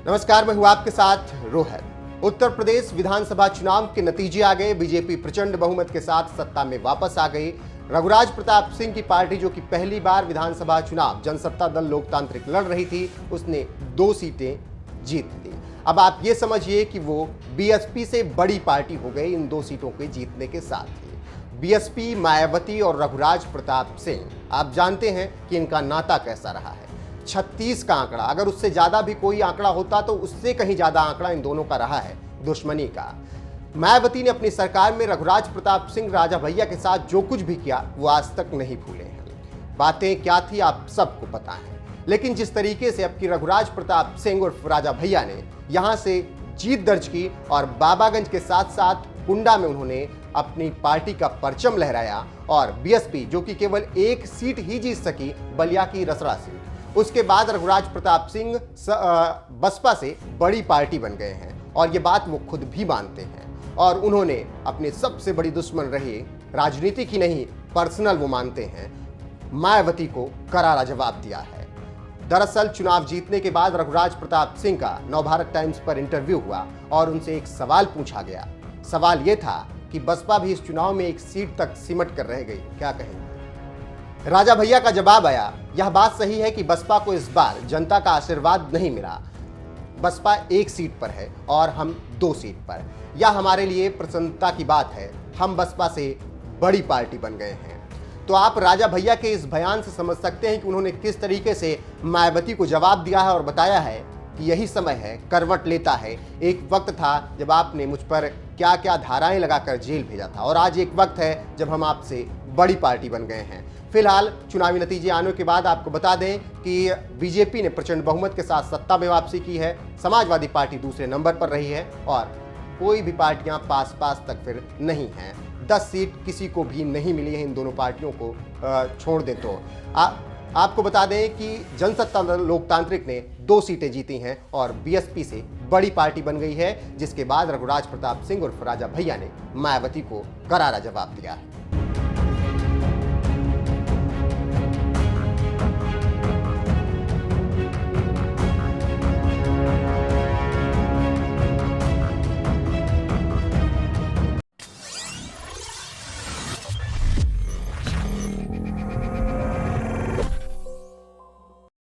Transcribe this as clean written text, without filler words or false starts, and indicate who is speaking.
Speaker 1: नमस्कार, मैं हूं आपके साथ रोहित। उत्तर प्रदेश विधानसभा चुनाव के नतीजे आ गए। बीजेपी प्रचंड बहुमत के साथ सत्ता में वापस आ गई। रघुराज प्रताप सिंह की पार्टी, जो कि पहली बार विधानसभा चुनाव जनसत्ता दल लोकतांत्रिक लड़ रही थी, उसने 2 सीटें जीत ली। अब आप ये समझिए कि वो बीएसपी से बड़ी पार्टी हो गई इन 2 सीटों के जीतने के साथ ही। बीएसपी, मायावती और रघुराज प्रताप सिंह, आप जानते हैं कि इनका नाता कैसा रहा है। 36 का आंकड़ा, अगर उससे ज्यादा भी कोई आंकड़ा होता तो उससे कहीं ज्यादा आंकड़ा इन दोनों का रहा है दुश्मनी का। मायावती ने अपनी सरकार में रघुराज प्रताप सिंह, राजा भैया के साथ जो कुछ भी किया वो आज तक नहीं भूले हैं। बातें क्या थी आप सबको पता है, लेकिन जिस तरीके से अब की रघुराज प्रताप सिंह उर्फ राजा भैया ने यहां से जीत दर्ज की और बाबागंज के साथ साथ कुंडा में उन्होंने अपनी पार्टी का परचम लहराया, और बीएसपी, जो कि केवल 1 सीट ही जीत सकी, बलिया की रसड़ा सीट, उसके बाद रघुराज प्रताप सिंह बसपा से बड़ी पार्टी बन गए हैं और ये बात वो खुद भी मानते हैं। और उन्होंने अपने सबसे बड़ी दुश्मन रहे, राजनीति की नहीं पर्सनल वो मानते हैं, मायावती को करारा जवाब दिया है। दरअसल चुनाव जीतने के बाद रघुराज प्रताप सिंह का नवभारत टाइम्स पर इंटरव्यू हुआ और उनसे एक सवाल पूछा गया। सवाल ये था कि बसपा भी इस चुनाव में 1 सीट तक सिमट कर रह गई, क्या कहेंगे? राजा भैया का जवाब आया, यह बात सही है कि बसपा को इस बार जनता का आशीर्वाद नहीं मिला। बसपा 1 सीट पर है और हम 2 सीट पर। यह हमारे लिए प्रसन्नता की बात है, हम बसपा से बड़ी पार्टी बन गए हैं। तो आप राजा भैया के इस बयान से समझ सकते हैं कि उन्होंने किस तरीके से मायावती को जवाब दिया है और बताया है कि यही समय है, करवट लेता है। एक वक्त था जब आपने मुझ पर क्या क्या धाराएं लगाकर जेल भेजा था, और आज एक वक्त है जब हम आपसे बड़ी पार्टी बन गए हैं। फिलहाल चुनावी नतीजे आने के बाद आपको बता दें कि बीजेपी ने प्रचंड बहुमत के साथ सत्ता में वापसी की है। समाजवादी पार्टी दूसरे नंबर पर रही है और कोई भी पार्टियां पास तक फिर नहीं हैं। 10 सीट किसी को भी नहीं मिली है इन दोनों पार्टियों को छोड़ दें तो। आपको बता दें कि जनसत्ता दल लोकतांत्रिक ने 2 सीटें जीती हैं और बीएसपी से बड़ी पार्टी बन गई है, जिसके बाद रघुराज प्रताप सिंह उर्फ राजा भैया ने मायावती को करारा जवाब दिया है।